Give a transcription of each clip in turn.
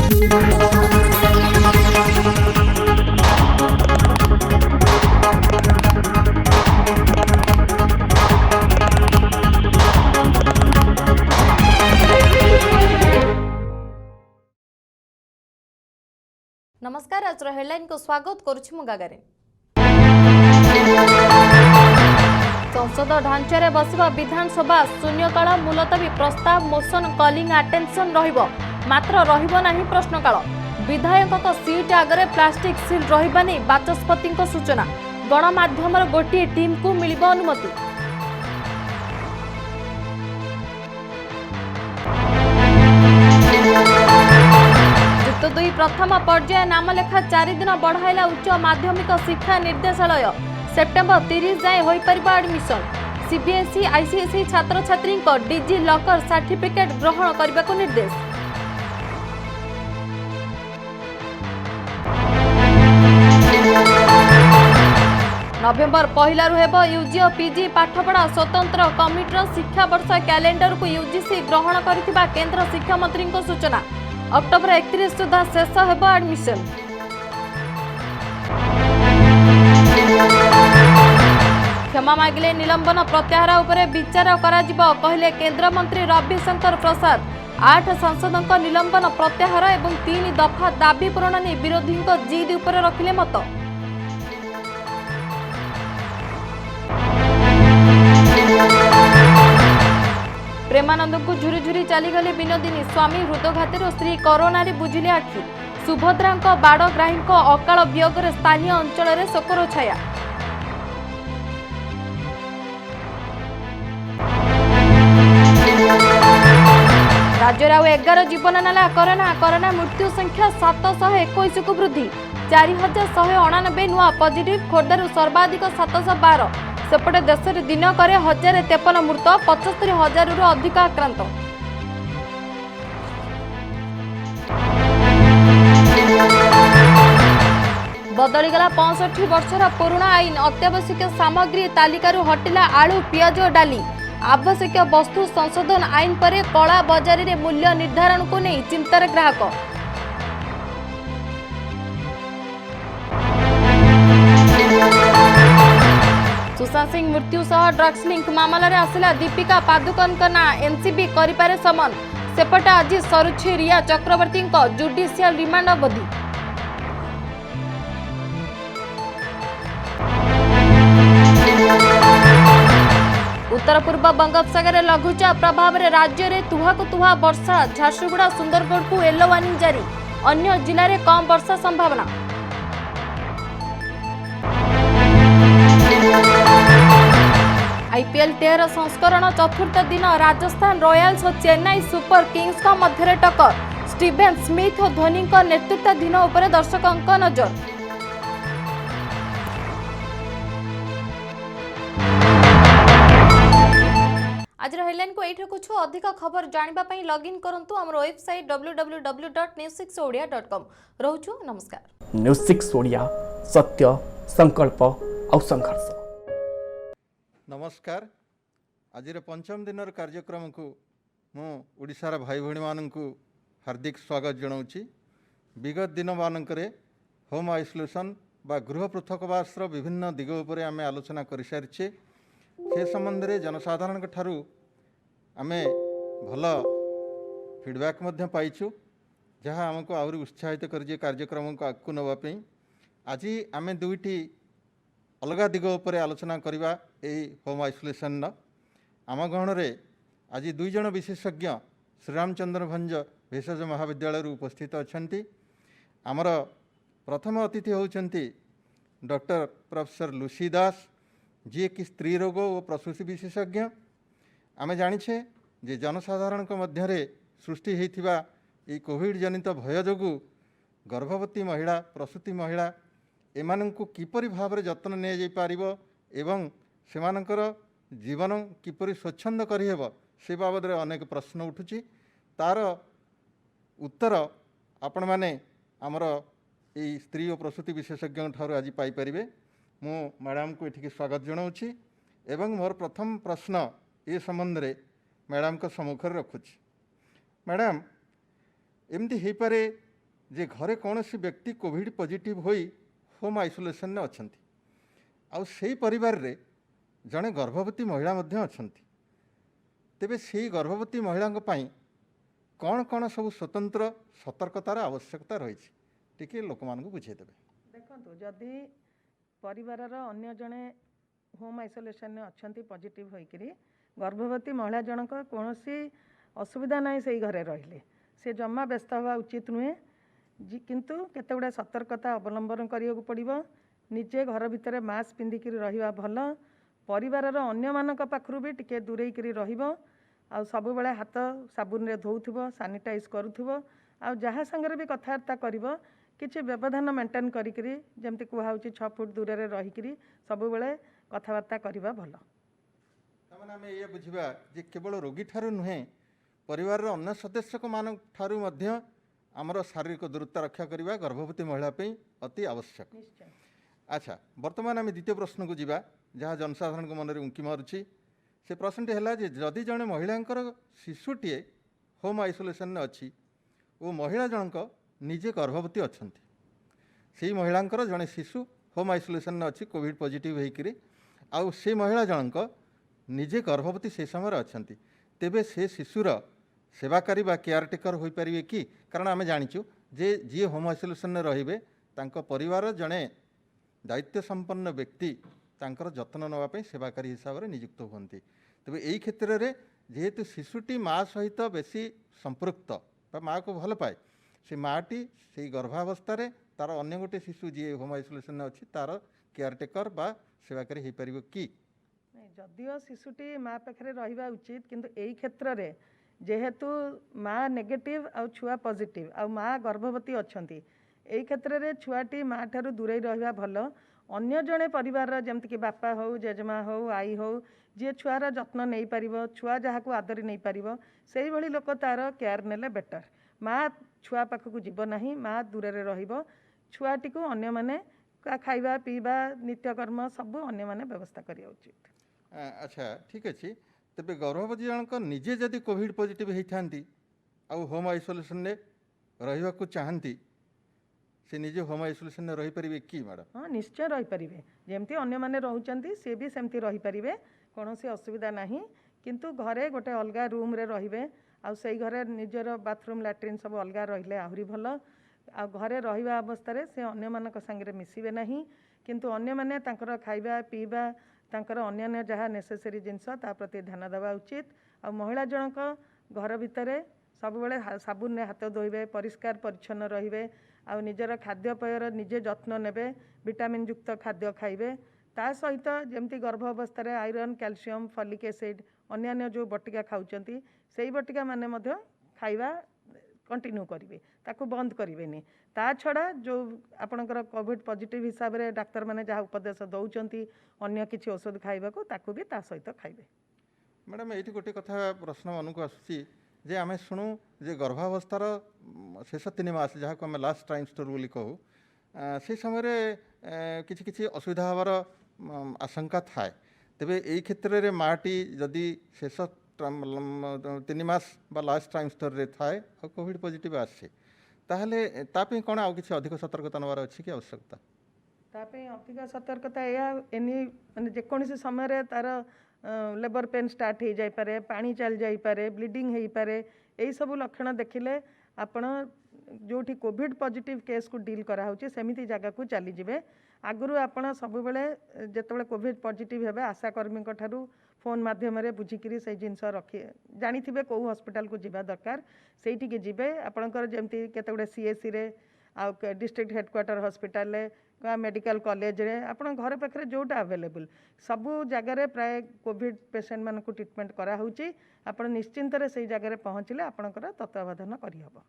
नमस्कार आज हेडलाइन को स्वागत करुछि गागारे। संसद ढांचारे बसिबा विधानसभा शून्यकाल मुलतवी प्रस्ताव मोशन कॉलिंग अटेंशन रहिबो मात्र रहिबो नाही प्रश्नकाल। विधायक सीट आगरे प्लास्टिक सील रहिबा नै बाचस्पति सूचना। गणमाध्यमर गोटे टीम को मिलिबो अनुमति। युक्त 2 प्रथम पर्याय नामलेखा 4 दिन बढ़ाइला उच्च माध्यमिक शिक्षा निर्देशालय। सेप्टेम्बर 30 जाए होई परिबा एडमिशन। सीबीएसई आईसीएसई छात्र छात्री को डिजी लॉकर सर्टिफिकेट ग्रहण करने को निर्देश। नवेम्बर 1 रु हेबो यूजी और पीजी पाठपढ़ा स्वतंत्र कमिटर शिक्षा वर्ष कैलेंडर को यूजीसी ग्रहण करिथिबा केंद्र शिक्षा मंत्री को सूचना। अक्टोबर 31 सुधा शेष हेबो एडमिशन। क्षमा मागिले निलंबन प्रत्याहार उपरे विचार कराजिबो कहले केंद्र मंत्री रविशंकर प्रसाद। 8 सांसदों निलंबन प्रत्याहार एवं 3 दफा दाबी पूरण नहीं विरोधी जिद उपरे रखिले मत। प्रेमानंद को झुरी झुरी चलीगले विनोदिनी। स्वामी हृदघाती स्त्री कोरोना बुझिले आखि। सुभद्रा बाड़ग्राही अकाल वियोग स्थानीय अंचल में शोकर छाया। राज्य आउ 11 जीवन नेला कोरोना मृत्यु संख्या 721 को वृद्धि। 4189 नुआ पॉजिटिव। खोर्धारू सर्वाधिक 712। सेपटे देश में दिनक 1053 मृत। 75,000 रु अधिक आक्रांत। बदलीगला 65 वर्षर पुराणा आईन। अत्यावश्यक सामग्री तालिकारु हटिला आलू पियाज डाली। आवश्यक वस्तु संशोधन आईन पर कला बजारी रे मूल्य निर्धारण को नहीं चिंतार ग्राहक। सुशांत सिंह मृत्यु सह ड्रग्स लिंक मामला रे आसिला दीपिका पादुकोन का ना एनसीबी करिपारे समन। सेपटे आज सरुछि रिया चक्रवर्ती को जुडिशियल रिमांड अवधि। उत्तर पूर्व बंगोपसागर लघुचाप प्रभाव में राज्य में तुहा को तुहा वर्षा। झारसुगुड़ा सुंदरगढ़ को येलो वार्निंग जारी। अन्य जिले में कम वर्षा संभावना। आईपीएल 13 संस्करण चतुर्थ दिन राजस्थान रॉयल्स और चेन्नई सुपर किंग्स का मध्य टक्कर। स्टीवेन स्मिथ और धोनी नेतृत्वाधीन उपर दर्शकों नजर। आज हेडलाइन को एठी कुछ अधिक खबर जानिबा पई लॉगिन करंतु हमर वेबसाइट www.news6odia.com। रहउछु नमस्कार। न्यूज 6 ओडिया सत्य संकल्प और संघर्ष। नमस्कार। आज पंचम दिन कार्यक्रम को मु ओडिशार भाई भणी मानक हार्दिक स्वागत जनाऊँगी। विगत दिन मानकरे होम आइसोलेशन बा गृह पृथकवास विभिन्न दिग उपर आम आलोचना कर सारी। से संबंध में जनसाधारण ठारू आमे भल फीडबैक मध्य पाइछु जहाँ आमको आहरी उत्साहित कर कार्यक्रम को आगू नापी। आज आम दुईटी अलग दिग उपर आलोचना करवा यही होम आइसोलेशन। आम गहन में आज 2 जन विशेषज्ञ श्रीरामचंद्र भंज भेषज महाविद्यालय उपस्थित अच्छा। आमर प्रथम अतिथि होउछंती doctor professor Lucy Das ji कि स्त्री रोग और प्रसूति विशेषज्ञ। आम जानिछे जे जनसाधारण मध्य सृष्टि होइथिबा ई कोविड जनित भय जोगु गर्भवती महिला प्रसूति महिला एमानंकु किपरि भाव जत्न निया जाई पारिबो एवं सेमानकर जीवन किपरि स्वच्छंद करिहेब से बाबद अनेक प्रश्न उठुची। तार उत्तर आपण माने आमर ई स्त्री और प्रसूति विशेषज्ञ ठारू आज पाई परिबे। मु मैडम को एठिक स्वागत जनाऊँगी एवं मोर प्रथम प्रश्न ये संबंध में मैडम को सम्मुख रखुची। मैडम एमती हो पारे जे घरे कौन सी व्यक्ति कोविड पॉजिटिव होई होम आइसोलेशन ने अछंती आउ सेही परिवार रे जड़े गर्भवती महिला मध्य अछंती तेबे सेही गर्भवती महिला कौन कौन सब स्वतंत्र सतर्कतार आवश्यकता रही टिके लोक मानक बुझेदेवे देखो जदि परिवार अन्य जड़े होम आइसोलेशन अच्छा पॉजिटिव होकरी गर्भवती महिला जनक कौन असुविधा ना से घरे रहिले से जमा व्यस्त हवा उचित नुहे किंतु केते गुडा सतर्कता अवलंबन करिया पड़िबो निजे घर भितर मास्क पिंधिकी रहिबा भल परिवार अन्य मानक पाखरु भी टिके दूरेइकरी रहिबो आ सब बेले हाथ साबुन रे धोउथबो सैनिटाइज करूथबो आ जहा संगे भी कथबार्ता करिबो किछि व्यवधान मेंटेन करिकरी जेमति कुहा होछि 6 फुट दूर रे रहिकरी सब बेले कथबार्ता करिबा भल ताମାନେ ଆମେ ये बुझिबा जे केवल रोगी ठारू नुहे परिवार अन्य सदस्य को मान ठारू मध्य आमर शारीरिक दूरता रक्षा करने गर्भवती महिला अति आवश्यक। निश्चय। अच्छा वर्तमान आम द्वितीय प्रश्न को जीवा जहाँ जनसाधारण मन में उंकी मारुची से प्रश्नटी है जदि जड़े महिला शिशुटीए होम आइसोलेशन अच्छी और महिला जनक निजे गर्भवती अच्छा से महिलांकर जड़े शिशु होम आइसोलेशन अच्छी कोविड पॉजिटिव होकर आउ से महिला जनक निजे गर्भवती से समय अच्छा तेबे से शिशुर सेवाकारी बा केयारटेकर हो पारे कि कारण आम जाचु जे जी होम आइसोलेशन रे परिवार जड़े दायित्व संपन्न व्यक्ति तांकर जत्न नापी सेवाकारी हिसाब से नियुक्त होती तेज यही क्षेत्र में जेहेतु शिशुटी माँ सहित बेसी संपृक्त माँ को भल पाए से माँटी से गर्भावस्था तार अन्य गोटे शिशु जी होम आइसोलेशन अच्छी तार केयारटेकर बा सेवाकारी हो पार कि जदिओ शिशुटी माँ पाखे रहा उचित किंतु यही क्षेत्र में जेहेतु माँ नेगेटिव आ छुआ पॉजिटिव आ माँ गर्भवती अच्छी यही क्षेत्र में छुआटी माँ ठारू दूरे रहा भल अन्य जड़े परिवार जमती कि बापा हो जेजेमा हो आई हो जी छुआर जत्न नहीं पार छुआ जहाँ को आदरी नहीं पार से भली लोक तार केयर नेले बेटर माँ छुआ पाखक जीव ना माँ दूर रही छुआटी को अन्य माने खाइबा पीवा नित्यकर्म सब अन्य माने व्यवस्था करिया उचित। अच्छा ठीक अच्छे तेरे गर्भवती जनक निजे जदि कोविड पॉजिटिव होती होम आइसोलेशन ने रहा चाहती से निजे होम आइसोलेशन रही पारे कि मैडम हाँ निश्चय रही पारे जमती अन्य माने रहउचंती से भी सेमती रही पारे कौन सी असुविधा नहीं किंतु घरे गोटे अलग रूम रे रहिबे आ सही घरे निजर बाथरूम लैट्रिन सब अलग रहिले आहुरी भल आ घरे रहिबा अवस्था से अन्य मानक संगे मिसिबे नहीं किंतु अन्य माने तांकर खाइबा पीबा तांकर अन्य जहाँ नेसेसरी जिनस ता प्रति ध्यान देवा उचित आ महिला जनक घर भितर सब बेले साबुन ने हाथ धोइबे परिष्कार परिच्छन्न रहिबे आ निजर खाद्यपेयर निजे जत्न नेबे विटामिन युक्त खाद्य खाइबे ता सहित जमती गर्भ अवस्था आयरन कैल्शियम फॉलिक एसिड अन्य जो बटिका खाउचंती सेही बटिका माने मध्य खाइबा कंटिन्यू करेंगे ताकू बंद करेंगे ता छड़ा जो आपणकर कोविड पॉजिटिव हिसाब से डाक्तर माने जहाँ उपदेश दौरान अन्य किसी औषध खाइबा को ताकू भी ता सहित खाइबे। मैडम ये गोटे कथा प्रश्न मन को आसूँ जे आम शुणु जे गर्भावस्थार शेष 3 मास जहाँ को आम लास्ट ट्राइमेस्टर बोली कहू से समय किसी किसी असुविधा हबार आशंका थाए तेबे यही क्षेत्र में माँटी जदि शेष 3 मास बा लास्ट ट्राइमेस्टर रे थाए और कोविड पॉजिटिव आसे ताहले तापे कौन आउ किसी अधिक सतर्कता नवार अच्छी कि आवश्यकता तापे अधिक सतर्कता या एनी माने जेकोसी समय तार लेबर पेन स्टार्ट हो जाई पारे पानी चल जाई पारे ब्लीडिंग हो पारे यही सब लक्षण देखिले आपण जोठी कोविड पॉजिटिव केस को डील करा होची सेमिति जगह को चली जिवे आगुरु आपण सब बेले जेतबेले कोविड पॉजिटिव हेबे आशाकर्मी ठारू फोन माध्यम बुझिकी से जिनस रखी जानी कौ हॉस्पिटल को जीवा दरकार से जीवे आपणकर जमती केते सीएससी रे आ district headquarter hospital medical college रे आपण घर पाखे जोटा अवेलेबल सबू जगार प्राय कोविड पेसेंट मान को ट्रीटमेंट करा होची आपण निश्चिंत से जगार पहुँचले आपणकर तत्वावधान करहब।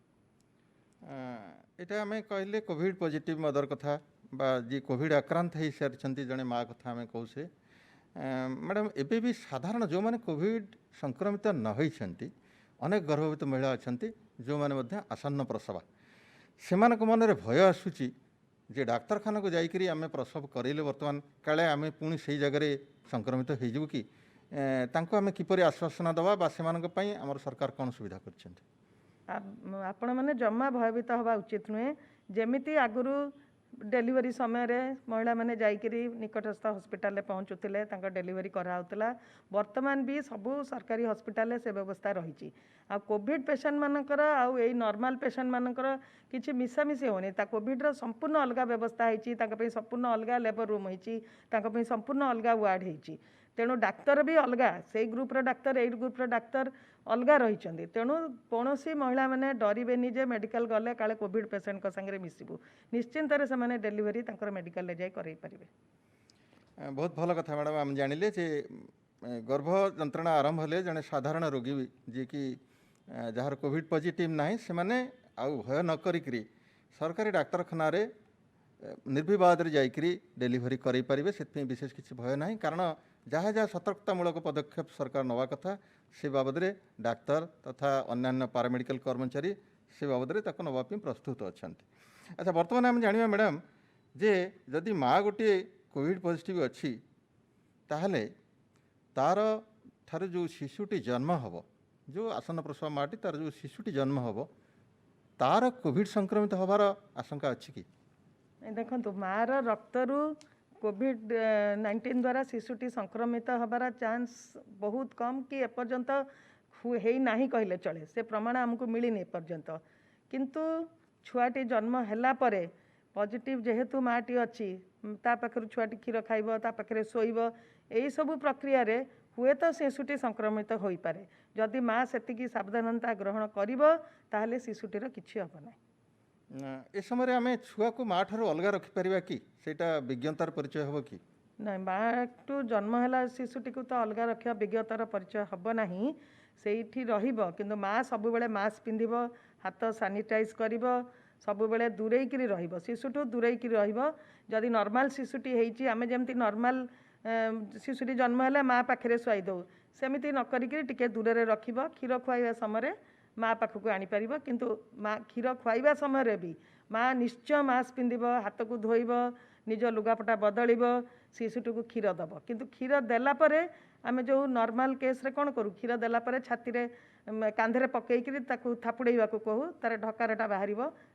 यहाँ आम कहले कोविड पॉजिटिव मदर कथा बा जी कोविड आक्रांत हो सारी जड़े माँ कथा आम कहू से मैडम एबे भी साधारण जो माने कोविड संक्रमित न होती अनेक गर्भवती महिला अच्छा जो माने आसन्न प्रसवा से मन रे भय आसूची जे डाक्तरखाना को जाइकरी आमे प्रसव करेले वर्तमान काले आमे पुणी से जगह संक्रमित हो कि तांको आमे किपरि आश्वासन दवा बा सेमानक पई हमर सरकार कौन सुविधा करछन्ते आपण मैंने जमा भयभीत हवा उचित नुहे जमिति आगुरु डेलीवरी समय महिला मैंने जाइकरी निकटस्थ हॉस्पिटल पहुँचुले डेलीवरी कराउतला वर्तमान भी सबू सरकारी हॉस्पिटल से व्यवस्था रही आ कोविड पेशेंट मानकर आउ ए नॉर्मल पेशेंट मानकर किछि मिसामिसी होनी ता कोविड रो संपूर्ण अलग व्यवस्था होती संपूर्ण अलग लेबर रूम होती संपूर्ण अलग वार्ड होती तेणु डाक्तर भी अलग से ग्रुप्र डाक्तर एई ग्रुप्र डाक्तर अलग रही तेणु कौन महिला मैंने डरबेनि जे मेडिकल गले काले कोविड पेशेंट संगे मिसबू निश्चिंत से डेलीवरी मेडिकल जाई करई परिबे। बहुत भल कथा मैडम आम जानिले जे गर्भ जंत्रणा आरंभ हेले जड़े साधारण रोगी जी कि जार कोविड पॉजिटिव नाही से माने आउ भय न करिकरी सरकारी डाक्तरखाना रे निर्विवाद रे जाइकरी डेलीवरी करई परिबे सेथि विशेष किछि भय नाही कारण जहाँ जहाँ सतर्कतामूलक पदक्षेप सरकार नवा कथा से बाबद रे डाक्तर तथा अन्यान्य पारामेडिकल कर्मचारी से बाबद रे ताको नवा पई प्रस्तुत अछंती। अच्छा वर्तमान आम जानिबा मैडम जे जदि माँ गोटे कोविड पॉजिटिव अच्छी ताहले तार ठार जो शिशुटी जन्म हब जो आसन प्रसव माटी तार जो शिशुटी जन्म हब तार कोविड संक्रमित हबार आशंका अच्छी कि देखो मार रक्तरु कोविड 19 द्वारा शिशुटी संक्रमित हबार चांस बहुत कम कि एपर्यंत है नहीं कहले चले से प्रमाण आमको मिलनी एपर्यंत किंतु छुआटी जन्म हैला परे पॉजिटिव जेहेतु माटी अच्छी ता पाखर छुआटी क्षीर खाइब ता पाखरे शोइब एई सबु प्रक्रिया रे हुए तो शिशुटी संक्रमित हो पारे जदि माँ सेतिकी सावधानता ग्रहण करिब ताहले शिशुटीर किछि हब नाही। ए समय आम छुआ को माँ ठार अलग रखिपर कि सेटा विज्ञतार परिचय हम कि ना माँ टू जन्म है शिशुटी को तो अलग रखा विज्ञतार परिचय हम ना से रु माँ सब मास्क पिंधिब हाथ सानिटाइज कर सब दूरेकरी शिशुठू दूरेकरी रदि नॉर्मल शिशुटी होती आम जमी नॉर्मल शिशुटी जन्म है माँ पाखे शुआई दौ सेमती न करिके दूर रख क्षीर खुआवा समय माँ पाखक आनीपर किंतु माँ क्षीर खुआवा समय भी माँ निश्चय मास्क पिंधिब हाथ को धोइब निज लुगापटा बदल शिशुटी को क्षीर दब किंतु क्षीर देलापर आम जो नॉर्मल केस रे कौन करूँ क्षीर देलापर छाती कांधे पकईकरी थापुड़ा को कहूँ तार ढकारटा बाहर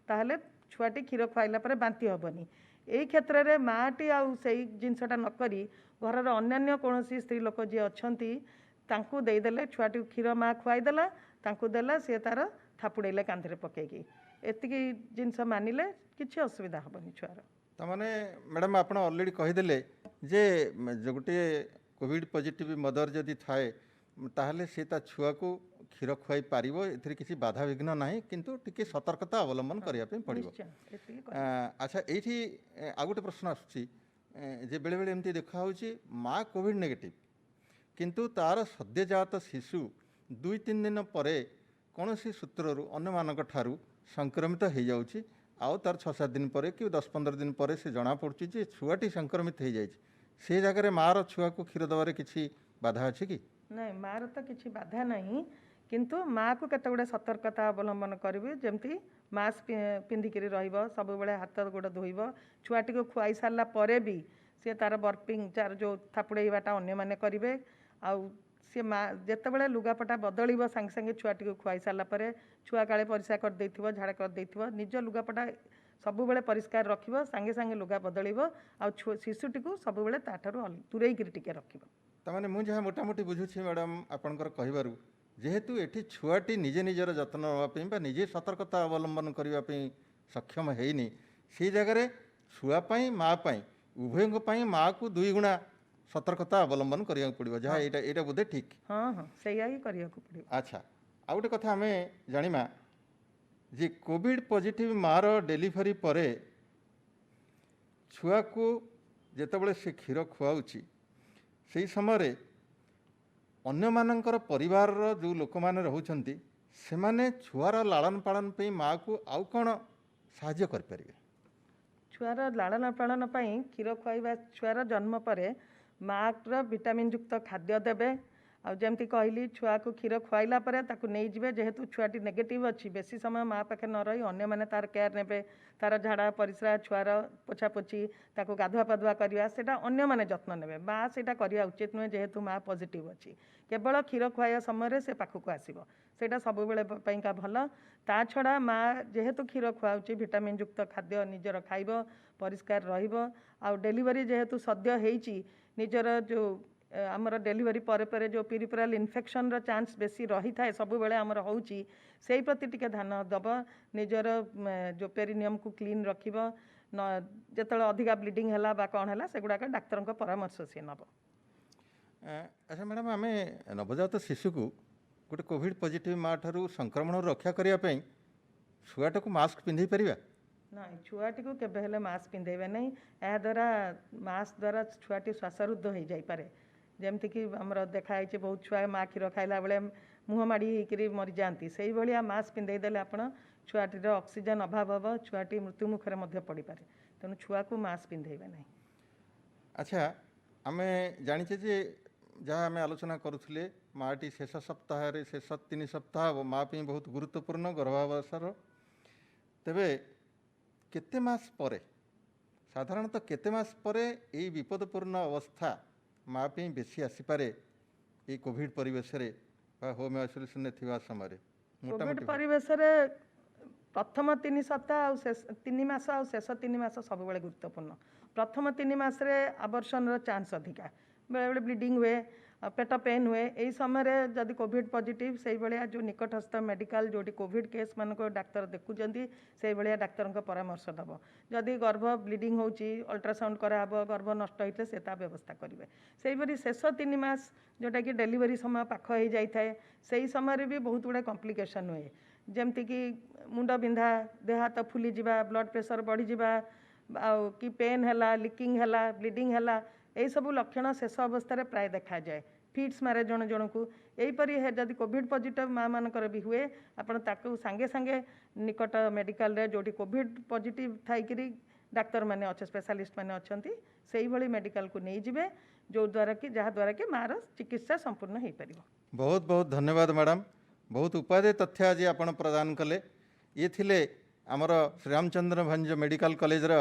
ताहले छुआटी क्षीर खुआइला पर बांती हेनी यही क्षेत्र में माँटी आउ से जिनसटा नक घर अन्य कौन स्त्री लोक जी अच्छा देदेले छुआटी क्षीर माँ खुआईदेला देला सी तार थापुड़े कांधे पकईकी एतिकी जिनस मानिले किसी असुविधा हेनी छुआर तमाने मैडम आप अलरेडी कहीदेले जे जो गोटे कोविड पॉजिटिव मदर जदि थाए ताहले से ता छुआ को क्षीर खुआई पार ए बाधा विघ्न ना किंतु टिके सतर्कता अवलंबन करने पड़ो। अच्छा ये आ गोटे प्रश्न आसुची जे बेले बेले एमती देखा माँ कोविड नेगेटिव किंतु तार सद्यजात शिशु 2-3 दिन पर कौन सूत्रु अन्य मानक ठारू संक्रमित हो जाऊँगी आउ तार 6-7 दिन पर कि 10-15 दिन पर से जना पड़ुची जे छुआटी संक्रमित हो जाए से जगह मार छुआ को क्षीर दबारे किसी बाधा अच्छी कि नहीं मार तो किसी बाधा नहीं किंतु माँ को केते गुड़े सतर्कता अवलंबन करी जमती मास्क पिंधिक सब हाथ गोड़ धोइब छुआटी को खुआई सारा पर भी सी तार बर्पिंग चार जो थापुड़ाटा अन्य मैंने करेंगे आउ सी माँ जिते लुगापटा बदल सांगे सांगे छुआटी को खुआई सारापर छुआ काले परिस्रा कर झाड़ा कर निज लुगापटा सब परिष्कार रख सांगे सांगे लुगा बदल शिशुटी को सब दूरेकरी टिके रख तमाने मुझे जहाँ मोटामोटी बुझुछि मैडम आपणकर कहबारू जेहेतु एठी छुआटी निजे निजर जत्न नापी निजे सतर्कता अवलंबन करने सक्षम हैनी से जगह छुआपाई माँ उभयों माँ को 2 गुणा सतर्कता अवलंबन करिया पड़ो जहाँ यहाँ बोधे ठीक हाँ हाँ सैया ही करिया पड़ो। अच्छा आ गोटे कथा आम जानिमा जे कोविड पॉजिटिव मार डेलीवरी परे छुआ को जेतेबेले से क्षीर खुआउची से समय अन्य मानकर परिवार जो लोक मैंने रोचंती से माने छुआर लालन पालन पे माँ को आउ कौन साहाय्य करें छुआर लालन पालन क्षीर खुआइबा छुआर जन्म पर माँ विटामिन युक्त खाद्य देवे ଆଉ ଯେମିତି କହିଲି ଛୁଆକୁ କ୍ଷୀର ଖୁଆଇଲା ପରେ ତାକୁ ନେଇଯିବେ, ଯେହେତୁ ଛୁଆଟି ନେଗେଟିଭ୍ ଅଛି ବେଶୀ ସମୟ ମା ପାଖରେ ନ ରହି ଅନ୍ୟମାନେ ତାର କେୟାର ନେବେ, ତାର ଝାଡ଼ା ପରିସ୍ରା ଛୁଆର ପୋଛାପୋଛି ତାକୁ ଗାଧୁଆ ପାଧୁଆ କରିବା ସେଇଟା ଅନ୍ୟମାନେ ଯତ୍ନ ନେବେ, ମା ସେଇଟା କରିବା ଉଚିତ ନୁହେଁ ଯେହେତୁ ମା ପଜିଟିଭ୍ ଅଛି। କେବଳ କ୍ଷୀର ଖୁଆଇବା ସମୟରେ ସେ ପାଖକୁ ଆସିବ, ସେଇଟା ସବୁବେଳେ ପାଇଁକା ଭଲ। ତା ଛଡ଼ା ମା ଯେହେତୁ କ୍ଷୀର ଖୁଆଉଛି ଭିଟାମିନ୍ ଯୁକ୍ତ ଖାଦ୍ୟ ନିଜର ଖାଇବ, ପରିଷ୍କାର ରହିବ। ଆଉ ଡେଲିଭରି ଯେହେତୁ ସଦ୍ୟ ହେଇଛି, ନିଜର ଯେଉଁ ଆମର ଡେଲିଭରି ପରେ ପରେ ଯେଉଁ ପିରିପେରାଲ୍ ଇନଫେକ୍ସନ୍ର ଚାନ୍ସ ବେଶୀ ରହିଥାଏ ସବୁବେଳେ ଆମର ହେଉଛି, ସେଇ ପ୍ରତି ଟିକେ ଧ୍ୟାନ ଦେବ। ନିଜର ଯେଉଁ ପେରିନିୟମକୁ କ୍ଲିନ୍ ରଖିବ, ଯେତେବେଳେ ଅଧିକା ବ୍ଲିଡ଼ିଂ ହେଲା ବା କ'ଣ ହେଲା ସେଗୁଡ଼ାକ ଡାକ୍ତରଙ୍କ ପରାମର୍ଶ ସିଏ ନେବ। ଆଚ୍ଛା ମ୍ୟାଡ଼ାମ୍, ଆମେ ନବଜାତ ଶିଶୁକୁ ଗୋଟେ କୋଭିଡ଼ ପଜିଟିଭ୍ ମା ଠାରୁ ସଂକ୍ରମଣରୁ ରକ୍ଷା କରିବା ପାଇଁ ଛୁଆଟାକୁ ମାସ୍କ ପିନ୍ଧେଇ ପାରିବା? ନାଇଁ, ଛୁଆଟିକୁ କେବେ ହେଲେ ମାସ୍କ ପିନ୍ଧେଇବେ ନାହିଁ। ଏହାଦ୍ୱାରା ମାସ୍କ ଦ୍ୱାରା ଛୁଆଟି ଶ୍ୱାସରୁଦ୍ଧ ହୋଇଯାଇପାରେ। ଯେମିତିକି ଆମର ଦେଖାହେଇଛି ବହୁତ ଛୁଆ ମା କ୍ଷୀର ଖାଇଲା ବେଳେ ମୁହଁ ମାଡ଼ି ହେଇକରି ମରିଯାଆନ୍ତି, ସେଇଭଳିଆ ମାସ୍କ ପିନ୍ଧେଇ ଦେଲେ ଆପଣ ଛୁଆଟିର ଅକ୍ସିଜେନ୍ ଅଭାବ ହେବ, ଛୁଆଟି ମୃତ୍ୟୁ ମୁଖରେ ମଧ୍ୟ ପଡ଼ିପାରେ। ତେଣୁ ଛୁଆକୁ ମାସ୍କ ପିନ୍ଧେଇବେ ନାହିଁ। ଆଚ୍ଛା, ଆମେ ଜାଣିଛେ ଯେ ଯାହା ଆମେ ଆଲୋଚନା କରୁଥିଲେ ମାଟି ଶେଷ ସପ୍ତାହରେ ଶେଷ 3 ସପ୍ତାହ ମା ପାଇଁ ବହୁତ ଗୁରୁତ୍ୱପୂର୍ଣ୍ଣ ଗର୍ଭାବସ୍ଥାର। ତେବେ କେତେ ମାସ ପରେ, ସାଧାରଣତଃ କେତେ ମାସ ପରେ ଏଇ ବିପଦପୂର୍ଣ୍ଣ ଅବସ୍ଥା ମା ପାଇଁ ବେଶୀ ଆସିପାରେ ଏଇ କୋଭିଡ଼ ପରିବେଶରେ ବା ହୋମ୍ ଆଇସୋଲେସନରେ ଥିବା ସମୟରେ? କୋଭିଡ଼ ପରିବେଶରେ ପ୍ରଥମ 3 ସପ୍ତାହ ଆଉ 3 ମାସ ଆଉ ଶେଷ 3 ମାସ ସବୁବେଳେ ଗୁରୁତ୍ୱପୂର୍ଣ୍ଣ। ପ୍ରଥମ 3 ମାସରେ ଆବର୍ଷଣର ଚାନ୍ସ ଅଧିକା, ବେଳେବେଳେ ବ୍ଲିଡ଼ିଂ ହୁଏ, ପେଟ ପେନ୍ ହୁଏ। ଏହି ସମୟରେ ଯଦି କୋଭିଡ଼ ପଜିଟିଭ୍ ସେଇଭଳିଆ ଯେଉଁ ନିକଟସ୍ଥ ମେଡ଼ିକାଲ ଯେଉଁଠି କୋଭିଡ଼ କେସ୍ ମାନଙ୍କ ଡାକ୍ତର ଦେଖୁଛନ୍ତି ସେଇଭଳିଆ ଡାକ୍ତରଙ୍କ ପରାମର୍ଶ ଦେବ। ଯଦି ଗର୍ଭ ବ୍ଲିଡ଼ିଂ ହେଉଛି ଅଲ୍ଟ୍ରାସାଉଣ୍ଡ କରାହେବ, ଗର୍ଭ ନଷ୍ଟ ହୋଇଥିଲେ ସେ ତା ବ୍ୟବସ୍ଥା କରିବେ। ସେହିପରି ଶେଷ 3 ମାସ ଯେଉଁଟାକି ଡେଲିଭରି ସମୟ ପାଖ ହୋଇଯାଇଥାଏ, ସେହି ସମୟରେ ବି ବହୁତ ଗୁଡ଼ିଏ କମ୍ପ୍ଲିକେସନ୍ ହୁଏ, ଯେମିତିକି ମୁଣ୍ଡ ବିନ୍ଧା, ଦେହ ହାତ ଫୁଲିଯିବା, ବ୍ଲଡ଼ ପ୍ରେସର ବଢ଼ିଯିବା, ଆଉ କି ପେନ୍ ହେଲା, ଲିକିଂ ହେଲା, ବ୍ଲିଡ଼ିଂ ହେଲା, ଏହିସବୁ ଲକ୍ଷଣ ଶେଷ ଅବସ୍ଥାରେ ପ୍ରାୟ ଦେଖାଯାଏ। ଫିଟ୍ସ ମାରେ ଜଣ ଜଣକୁ। ଏହିପରି ଯଦି କୋଭିଡ଼ ପଜିଟିଭ୍ ମା ମାନଙ୍କର ବି ହୁଏ, ଆପଣ ତାକୁ ସାଙ୍ଗେ ସାଙ୍ଗେ ନିକଟ ମେଡ଼ିକାଲରେ ଯେଉଁଠି କୋଭିଡ଼ ପଜିଟିଭ୍ ଥାଇକିରି ଡାକ୍ତରମାନେ ସ୍ପେଶାଲିଷ୍ଟ ମାନେ ଅଛନ୍ତି ସେଇଭଳି ମେଡ଼ିକାଲକୁ ନେଇଯିବେ, ଯାହାଦ୍ୱାରା କି ମାର ଚିକିତ୍ସା ସମ୍ପୂର୍ଣ୍ଣ ହୋଇପାରିବ। ବହୁତ ବହୁତ ଧନ୍ୟବାଦ ମ୍ୟାଡ଼ାମ୍, ବହୁତ ଉପାଦେୟ ତଥ୍ୟ ଆଜି ଆପଣ ପ୍ରଦାନ କଲେ। ଇଏ ଥିଲେ ଆମର ଶ୍ରୀରାମଚନ୍ଦ୍ର ଭଞ୍ଜ ମେଡ଼ିକାଲ କଲେଜର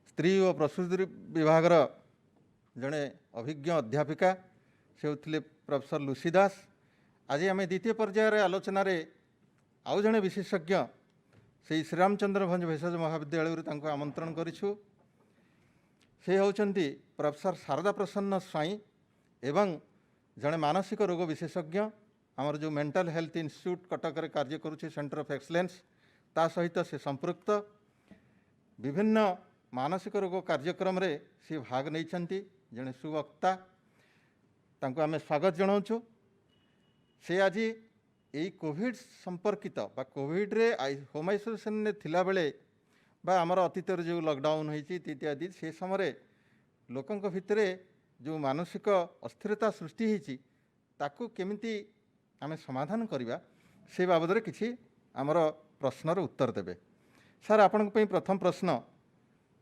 ସ୍ତ୍ରୀ ଓ ପ୍ରସୂତି ବିଭାଗର ଜଣେ ଅଭିଜ୍ଞ ଅଧ୍ୟାପିକା, ସେ ହେଉଥିଲେ ପ୍ରଫେସର ଲୁସି ଦାସ। ଆଜି ଆମେ ଦ୍ୱିତୀୟ ପର୍ଯ୍ୟାୟରେ ଆଲୋଚନାରେ ଆଉ ଜଣେ ବିଶେଷଜ୍ଞ ସେହି ଶ୍ରୀରାମଚନ୍ଦ୍ର ଭଞ୍ଜ ଭେଷଜ ମହାବିଦ୍ୟାଳୟରୁ ତାଙ୍କୁ ଆମନ୍ତ୍ରଣ କରିଛୁ। ସେ ହେଉଛନ୍ତି ପ୍ରଫେସର ଶାରଦା ପ୍ରସନ୍ନ ସ୍ୱାଇଁ ଏବଂ ଜଣେ ମାନସିକ ରୋଗ ବିଶେଷଜ୍ଞ। ଆମର ଯେଉଁ ମେଣ୍ଟାଲ ହେଲ୍ଥ ଇନଷ୍ଟିଚ୍ୟୁଟ୍ କଟକରେ କାର୍ଯ୍ୟ କରୁଛି ସେଣ୍ଟର ଅଫ୍ ଏକ୍ସଲେନ୍ସ, ତା ସହିତ ସେ ସମ୍ପୃକ୍ତ। ବିଭିନ୍ନ ମାନସିକ ରୋଗ କାର୍ଯ୍ୟକ୍ରମରେ ସେ ଭାଗ ନେଇଛନ୍ତି, ଜଣେ ସୁବକ୍ତା। ତାଙ୍କୁ ଆମେ ସ୍ୱାଗତ ଜଣାଉଛୁ। ସେ ଆଜି ଏଇ କୋଭିଡ଼ ସମ୍ପର୍କିତ ବା କୋଭିଡ଼ରେ ହୋମ୍ ଆଇସୋଲେସନରେ ଥିଲାବେଳେ ବା ଆମର ଅତୀତରେ ଯେଉଁ ଲକଡାଉନ୍ ହୋଇଛି ଇତ୍ୟାଦି, ସେ ସମୟରେ ଲୋକଙ୍କ ଭିତରେ ଯେଉଁ ମାନସିକ ଅସ୍ଥିରତା ସୃଷ୍ଟି ହୋଇଛି ତାକୁ କେମିତି ଆମେ ସମାଧାନ କରିବା ସେ ବାବଦରେ କିଛି ଆମର ପ୍ରଶ୍ନର ଉତ୍ତର ଦେବେ। ସାର୍, ଆପଣଙ୍କ ପାଇଁ ପ୍ରଥମ ପ୍ରଶ୍ନ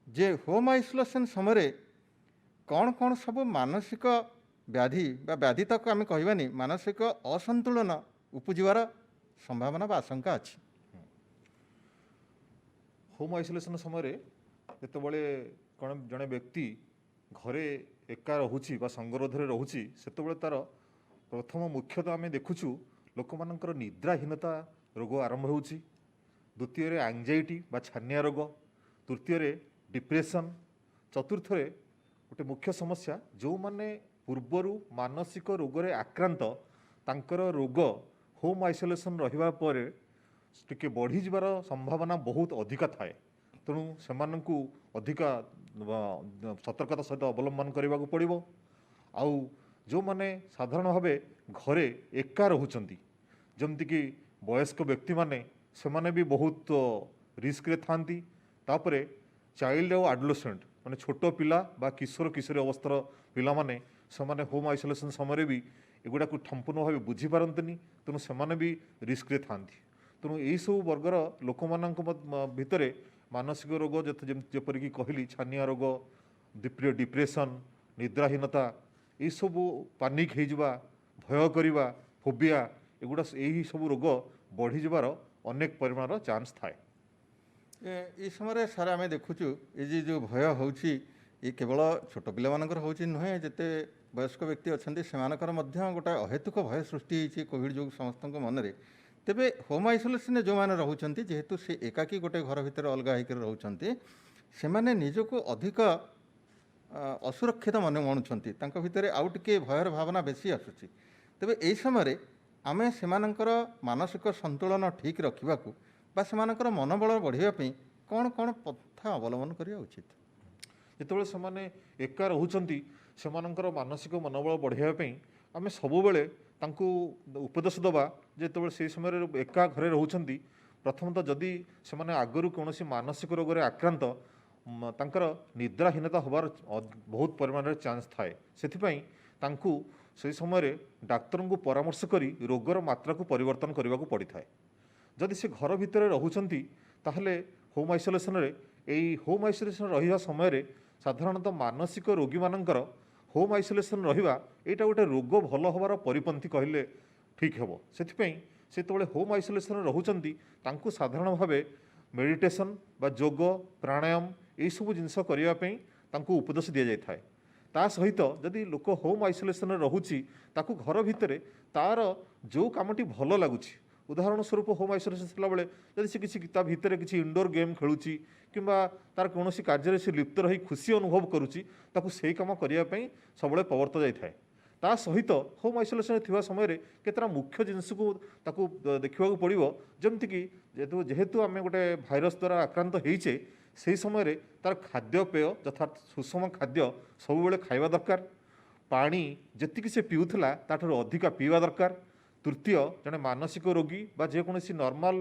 ଯେ ହୋମ୍ ଆଇସୋଲେସନ୍ ସମୟରେ କ'ଣ କ'ଣ ସବୁ ମାନସିକ ବ୍ୟାଧି ବା ବ୍ୟାଧି ତାକୁ ଆମେ କହିବାନି, ମାନସିକ ଅସନ୍ତୁଳନ ଉପୁଜିବାର ସମ୍ଭାବନା ବା ଆଶଙ୍କା ଅଛି? ହୋମ୍ ଆଇସୋଲେସନ୍ ସମୟରେ ଯେତେବେଳେ କ'ଣ ଜଣେ ବ୍ୟକ୍ତି ଘରେ ଏକା ରହୁଛି ବା ସଙ୍ଗରୋଧରେ ରହୁଛି, ସେତେବେଳେ ତା'ର ପ୍ରଥମ ମୁଖ୍ୟତଃ ଆମେ ଦେଖୁଛୁ ଲୋକମାନଙ୍କର ନିଦ୍ରାହୀନତା ରୋଗ ଆରମ୍ଭ ହେଉଛି। ଦ୍ୱିତୀୟରେ ଆଙ୍ଜାଇଟି ବା ଛାନିଆ ରୋଗ, ତୃତୀୟରେ ଡିପ୍ରେସନ୍, ଚତୁର୍ଥରେ ଗୋଟେ ମୁଖ୍ୟ ସମସ୍ୟା ଯେଉଁମାନେ ପୂର୍ବରୁ ମାନସିକ ରୋଗରେ ଆକ୍ରାନ୍ତ ତାଙ୍କର ରୋଗ ହୋମ୍ ଆଇସୋଲେସନ୍ ରହିବା ପରେ ଟିକେ ବଢ଼ିଯିବାର ସମ୍ଭାବନା ବହୁତ ଅଧିକା ଥାଏ। ତେଣୁ ସେମାନଙ୍କୁ ଅଧିକା ସତର୍କତା ସହିତ ଅବଲମ୍ବନ କରିବାକୁ ପଡ଼ିବ। ଆଉ ଯେଉଁମାନେ ସାଧାରଣ ଭାବେ ଘରେ ଏକା ରହୁଛନ୍ତି, ଯେମିତିକି ବୟସ୍କ ବ୍ୟକ୍ତିମାନେ, ସେମାନେ ବି ବହୁତ ରିସ୍କରେ ଥାଆନ୍ତି। ତାପରେ ଚାଇଲ୍ଡ ଆଉ ଆଡୋଲେସେଣ୍ଟ ମାନେ ଛୋଟ ପିଲା ବା କିଶୋର କିଶୋରୀ ଅବସ୍ଥାର ପିଲାମାନେ, ସେମାନେ ହୋମ୍ ଆଇସୋଲେସନ୍ ସମୟରେ ବି ଏଗୁଡ଼ାକୁ ସମ୍ପୂର୍ଣ୍ଣ ଭାବେ ବୁଝିପାରନ୍ତିନି, ତେଣୁ ସେମାନେ ବି ରିସ୍କରେ ଥାଆନ୍ତି। ତେଣୁ ଏହିସବୁ ବର୍ଗର ଲୋକମାନଙ୍କ ଭିତରେ ମାନସିକ ରୋଗ ଯେପରିକି କହିଲି ଛାନିଆ ରୋଗ, ଡିପ୍ରେସନ୍, ନିଦ୍ରାହୀନତା, ଏଇସବୁ ପାନିକ୍ ହେଇଯିବା, ଭୟ କରିବା, ଫୋବିଆ, ଏଗୁଡ଼ା ଏହି ସବୁ ରୋଗ ବଢ଼ିଯିବାର ଅନେକ ପରିମାଣର ଚାନ୍ସ ଥାଏ। এই সময় সার আমি দেখুছু এই যে ভয় হচ্ছে ये केवल छोट पिलाମାନଙ୍କର ହେଉଛି ନୁହେଁ ଯେତେ ବୟସ୍କ ବ୍ୟକ୍ତି ଅଛନ୍ତି ସେମାନଙ୍କର ମଧ୍ୟ ଗୋଟେ ଅହେତୁକ ଭୟ ସୃଷ୍ଟି ହେଇଛି କୋଭିଡ଼ ଯୋଗୁଁ ସମସ୍ତଙ୍କ ମନରେ। ତେବେ ହୋମ୍ ଆଇସୋଲେସନରେ ଯେଉଁମାନେ ରହୁଛନ୍ତି ଯେହେତୁ ସେ ଏକାକୀ ଗୋଟେ ଘର ଭିତରେ ଅଲଗା ହେଇକି ରହୁଛନ୍ତି ସେମାନେ ନିଜକୁ ଅଧିକ ଅସୁରକ୍ଷିତ ମନେ ମଣୁଛନ୍ତି, ତାଙ୍କ ଭିତରେ ଆଉ ଟିକେ ଭୟର ଭାବନା ବେଶୀ ଆସୁଛି। ତେବେ ଏହି ସମୟରେ ଆମେ ସେମାନଙ୍କର ମାନସିକ ସନ୍ତୁଳନ ଠିକ୍ ରଖିବାକୁ ବା ସେମାନଙ୍କର ମନୋବଳ ବଢ଼ାଇବା ପାଇଁ କ'ଣ କ'ଣ ପନ୍ଥା ଅବଲମ୍ବନ କରିବା ଉଚିତ? ଯେତେବେଳେ ସେମାନେ ଏକା ରହୁଛନ୍ତି ସେମାନଙ୍କର ମାନସିକ ମନୋବଳ ବଢ଼ାଇବା ପାଇଁ ଆମେ ସବୁବେଳେ ତାଙ୍କୁ ଉପଦେଶ ଦେବା। ଯେତେବେଳେ ସେହି ସମୟରେ ଏକା ଘରେ ରହୁଛନ୍ତି, ପ୍ରଥମତଃ ଯଦି ସେମାନେ ଆଗରୁ କୌଣସି ମାନସିକ ରୋଗରେ ଆକ୍ରାନ୍ତ ତାଙ୍କର ନିଦ୍ରାହୀନତା ହେବାର ବହୁତ ପରିମାଣରେ ଚାନ୍ସ ଥାଏ। ସେଥିପାଇଁ ତାଙ୍କୁ ସେହି ସମୟରେ ଡାକ୍ତରଙ୍କୁ ପରାମର୍ଶ କରି ରୋଗର ମାତ୍ରାକୁ ପରିବର୍ତ୍ତନ କରିବାକୁ ପଡ଼ିଥାଏ। ଯଦି ସେ ଘର ଭିତରେ ରହୁଛନ୍ତି ତାହେଲେ ହୋମ୍ ଆଇସୋଲେସନରେ ଏହି ହୋମ୍ ଆଇସୋଲେସନ୍ ରହିବା ସମୟରେ ସାଧାରଣତଃ ମାନସିକ ରୋଗୀମାନଙ୍କର ହୋମ୍ ଆଇସୋଲେସନ୍ ରହିବା ଏଇଟା ଗୋଟେ ରୋଗ ଭଲ ହେବାର ପରିପନ୍ଥୀ କହିଲେ ଠିକ୍ ହେବ। ସେଥିପାଇଁ ସେ ଯେତେବେଳେ ହୋମ୍ ଆଇସୋଲେସନ୍ରେ ରହୁଛନ୍ତି ତାଙ୍କୁ ସାଧାରଣ ଭାବେ ମେଡ଼ିଟେସନ୍ ବା ଯୋଗ ପ୍ରାଣାୟାମ ଏଇସବୁ ଜିନିଷ କରିବା ପାଇଁ ତାଙ୍କୁ ଉପଦେଶ ଦିଆଯାଇଥାଏ। ତା ସହିତ ଯଦି ଲୋକ ହୋମ୍ ଆଇସୋଲେସନ୍ରେ ରହୁଛି ତାକୁ ଘର ଭିତରେ ତା'ର ଯେଉଁ କାମଟି ଭଲ ଲାଗୁଛି, ଉଦାହରଣ ସ୍ୱରୂପ ହୋମ୍ ଆଇସୋଲେସନ୍ ଥିଲାବେଳେ ଯଦି ସେ କିଛି ତା ଭିତରେ କିଛି ଇନଡୋର୍ ଗେମ୍ ଖେଳୁଛି କିମ୍ବା ତାର କୌଣସି କାର୍ଯ୍ୟରେ ସେ ଲିପ୍ତ ରହି ଖୁସି ଅନୁଭବ କରୁଛି, ତାକୁ ସେହି କାମ କରିବା ପାଇଁ ସବୁବେଳେ ପ୍ରବର୍ତ୍ତ ଯାଇଥାଏ। ତା ସହିତ ହୋମ୍ ଆଇସୋଲେସନ୍ରେ ଥିବା ସମୟରେ କେତେଟା ମୁଖ୍ୟ ଜିନିଷକୁ ତାକୁ ଦେଖିବାକୁ ପଡ଼ିବ, ଯେମିତିକି ଯେହେତୁ ଆମେ ଗୋଟେ ଭାଇରସ୍ ଦ୍ୱାରା ଆକ୍ରାନ୍ତ ହେଇଛେ ସେହି ସମୟରେ ତାର ଖାଦ୍ୟପେୟ ଯଥା ସୁଷମ ଖାଦ୍ୟ ସବୁବେଳେ ଖାଇବା ଦରକାର। ପାଣି ଯେତିକି ସେ ପିଉଥିଲା ତାଠାରୁ ଅଧିକା ପିଇବା ଦରକାର। ତୃତୀୟ, ଜଣେ ମାନସିକ ରୋଗୀ ବା ଯେକୌଣସି ନର୍ମାଲ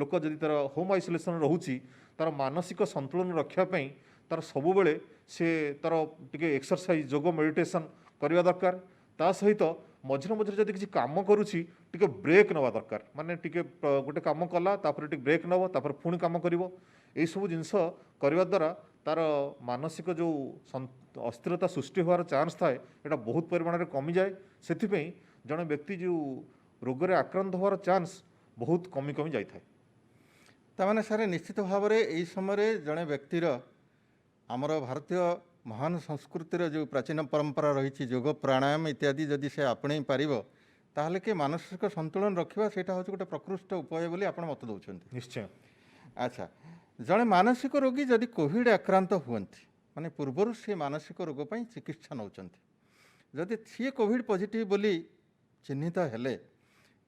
ଲୋକ ଯଦି ତାର ହୋମ୍ ଆଇସୋଲେସନ୍ ରହୁଛି ତାର ମାନସିକ ସନ୍ତୁଳନ ରଖିବା ପାଇଁ ତାର ସବୁବେଳେ ସେ ତାର ଟିକେ ଏକ୍ସରସାଇଜ ଯୋଗ ମେଡ଼ିଟେସନ୍ କରିବା ଦରକାର। ତା ସହିତ ମଝିରେ ମଝିରେ ଯଦି କିଛି କାମ କରୁଛି ଟିକେ ବ୍ରେକ୍ ନେବା ଦରକାର, ମାନେ ଟିକେ ଗୋଟେ କାମ କଲା ତାପରେ ଟିକେ ବ୍ରେକ୍ ନେବ ତାପରେ ପୁଣି କାମ କରିବ। ଏଇସବୁ ଜିନିଷ କରିବା ଦ୍ୱାରା ତାର ମାନସିକ ଯେଉଁ ଅସ୍ଥିରତା ସୃଷ୍ଟି ହେବାର ଚାନ୍ସ ଥାଏ ଏଇଟା ବହୁତ ପରିମାଣରେ କମିଯାଏ। ସେଥିପାଇଁ ଜଣେ ବ୍ୟକ୍ତି ଯେଉଁ ରୋଗରେ ଆକ୍ରାନ୍ତ ହେବାର ଚାନ୍ସ ବହୁତ କମି କମି ଯାଇଥାଏ। ତାମାନେ ସାର୍ ନିଶ୍ଚିତ ଭାବରେ ଏହି ସମୟରେ ଜଣେ ବ୍ୟକ୍ତିର ଆମର ଭାରତୀୟ ମହାନ ସଂସ୍କୃତିର ଯେଉଁ ପ୍ରାଚୀନ ପରମ୍ପରା ରହିଛି ଯୋଗ ପ୍ରାଣାୟାମ ଇତ୍ୟାଦି ଯଦି ସେ ଆପଣେଇ ପାରିବ ତାହେଲେ କି ମାନସିକ ସନ୍ତୁଳନ ରଖିବା ସେଇଟା ହେଉଛି ଗୋଟେ ପ୍ରକୃଷ୍ଟ ଉପାୟ ବୋଲି ଆପଣ ମତ ଦେଉଛନ୍ତି। ନିଶ୍ଚୟ। ଆଚ୍ଛା, ଜଣେ ମାନସିକ ରୋଗୀ ଯଦି କୋଭିଡ଼ ଆକ୍ରାନ୍ତ ହୁଅନ୍ତି ମାନେ ପୂର୍ବରୁ ସେ ମାନସିକ ରୋଗ ପାଇଁ ଚିକିତ୍ସା ନେଉଛନ୍ତି, ଯଦି ସିଏ କୋଭିଡ଼ ପଜିଟିଭ୍ ବୋଲି ଚିହ୍ନିତ ହେଲେ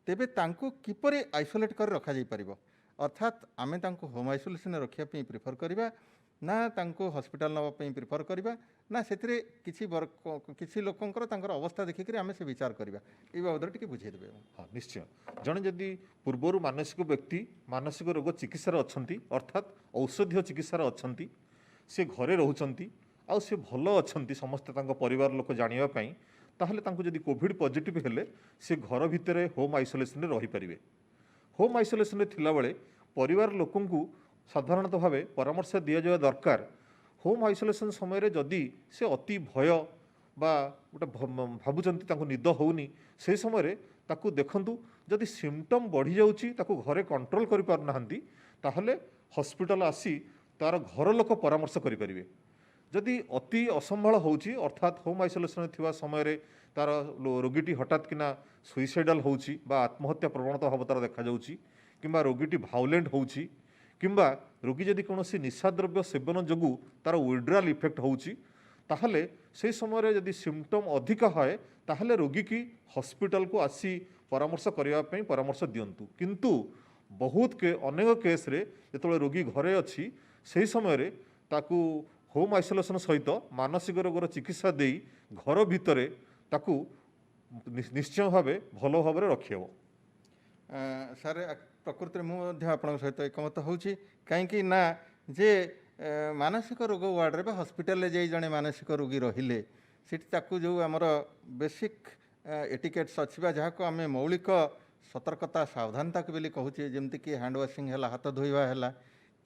ତେବେ ତାଙ୍କୁ କିପରି ଆଇସୋଲେଟ୍ କରି ରଖାଯାଇପାରିବ? ଅର୍ଥାତ୍ ଆମେ ତାଙ୍କୁ ହୋମ୍ ଆଇସୋଲେସନ୍ରେ ରଖିବା ପାଇଁ ପ୍ରିଫର୍ କରିବା ନା ତାଙ୍କୁ ହସ୍ପିଟାଲ ନେବା ପାଇଁ ପ୍ରିଫର୍ କରିବା ନା ସେଥିରେ କିଛି ଲୋକଙ୍କର ତାଙ୍କର ଅବସ୍ଥା ଦେଖିକରି ଆମେ ସେ ବିଚାର କରିବା? ଏ ବାବଦରେ ଟିକେ ବୁଝେଇଦେବେ। ହଁ ନିଶ୍ଚୟ। ଜଣେ ଯଦି ପୂର୍ବରୁ ମାନସିକ ବ୍ୟକ୍ତି ମାନସିକ ରୋଗ ଚିକିତ୍ସାରେ ଅଛନ୍ତି ଅର୍ଥାତ୍ ଔଷଧୀୟ ଚିକିତ୍ସାରେ ଅଛନ୍ତି, ସେ ଘରେ ରହୁଛନ୍ତି ଆଉ ସେ ଭଲ ଅଛନ୍ତି ସମସ୍ତେ ତାଙ୍କ ପରିବାର ଲୋକ ଜାଣିବା ପାଇଁ, ତାହେଲେ ତାଙ୍କୁ ଯଦି କୋଭିଡ଼ ପଜିଟିଭ୍ ହେଲେ ସେ ଘର ଭିତରେ ହୋମ୍ ଆଇସୋଲେସନ୍ରେ ରହିପାରିବେ। ହୋମ୍ ଆଇସୋଲେସନ୍ରେ ଥିଲାବେଳେ ପରିବାର ଲୋକଙ୍କୁ ସାଧାରଣତଃ ଭାବେ ପରାମର୍ଶ ଦିଆଯିବା ଦରକାର। ହୋମ୍ ଆଇସୋଲେସନ୍ ସମୟରେ ଯଦି ସେ ଅତି ଭୟ ବା ଗୋଟେ ଭାବୁଛନ୍ତି ତାଙ୍କୁ ନିଦ ହେଉନି, ସେହି ସମୟରେ ତାକୁ ଦେଖନ୍ତୁ ଯଦି ସିମ୍ପଟମ୍ ବଢ଼ିଯାଉଛି ତାକୁ ଘରେ କଣ୍ଟ୍ରୋଲ୍ କରିପାରୁନାହାନ୍ତି ତାହେଲେ ହସ୍ପିଟାଲ ଆସି ତା'ର ଘର ଲୋକ ପରାମର୍ଶ କରିପାରିବେ। ଯଦି ଅତି ଅସମ୍ଭାଳ ହେଉଛି ଅର୍ଥାତ୍ ହୋମ୍ ଆଇସୋଲେସନ୍ରେ ଥିବା ସମୟରେ ତା'ର ରୋଗୀଟି ହଠାତ୍ କିନା ସୁଇସାଇଡ଼ାଲ୍ ହେଉଛି ବା ଆତ୍ମହତ୍ୟା ପ୍ରବଣତା ଭାବ ତା'ର ଦେଖାଯାଉଛି କିମ୍ବା ରୋଗୀଟି ଭାଉଲେଣ୍ଟ ହେଉଛି କିମ୍ବା ରୋଗୀ ଯଦି କୌଣସି ନିଶାଦ୍ରବ୍ୟ ସେବନ ଯୋଗୁଁ ତା'ର ୱିଡ୍ରାଲ୍ ଇଫେକ୍ଟ ହେଉଛି, ତାହେଲେ ସେହି ସମୟରେ ଯଦି ସିମ୍ପଟମ୍ ଅଧିକ ହୁଏ ତାହେଲେ ରୋଗୀକି ହସ୍ପିଟାଲକୁ ଆସି ପରାମର୍ଶ କରିବା ପାଇଁ ପରାମର୍ଶ ଦିଅନ୍ତୁ। କିନ୍ତୁ ଅନେକ କେସ୍ରେ ଯେତେବେଳେ ରୋଗୀ ଘରେ ଅଛି ସେହି ସମୟରେ ତାକୁ ହୋମ୍ ଆଇସୋଲେସନ୍ ସହିତ ମାନସିକ ରୋଗର ଚିକିତ୍ସା ଦେଇ ଘର ଭିତରେ ତାକୁ ନିଶ୍ଚୟ ଭାବେ ଭଲ ଭାବରେ ରଖିହେବ। ସାର୍ ପ୍ରକୃତରେ ମୁଁ ମଧ୍ୟ ଆପଣଙ୍କ ସହିତ ଏକମତ ହେଉଛି, କାହିଁକି ନା ଯେ ମାନସିକ ରୋଗ ୱାର୍ଡ଼ରେ ବା ହସ୍ପିଟାଲରେ ଯାଇ ଜଣେ ମାନସିକ ରୋଗୀ ରହିଲେ ସେଠି ତାକୁ ଯେଉଁ ଆମର ବେସିକ୍ ଏଟିକେଟ୍ସ ଅଛି ବା ଯାହାକୁ ଆମେ ମୌଳିକ ସତର୍କତା ସାବଧାନତା ବୋଲି କହୁଛେ, ଯେମିତିକି ହ୍ୟାଣ୍ଡ ୱାସିଂ ହେଲା, ହାତ ଧୋଇବା ହେଲା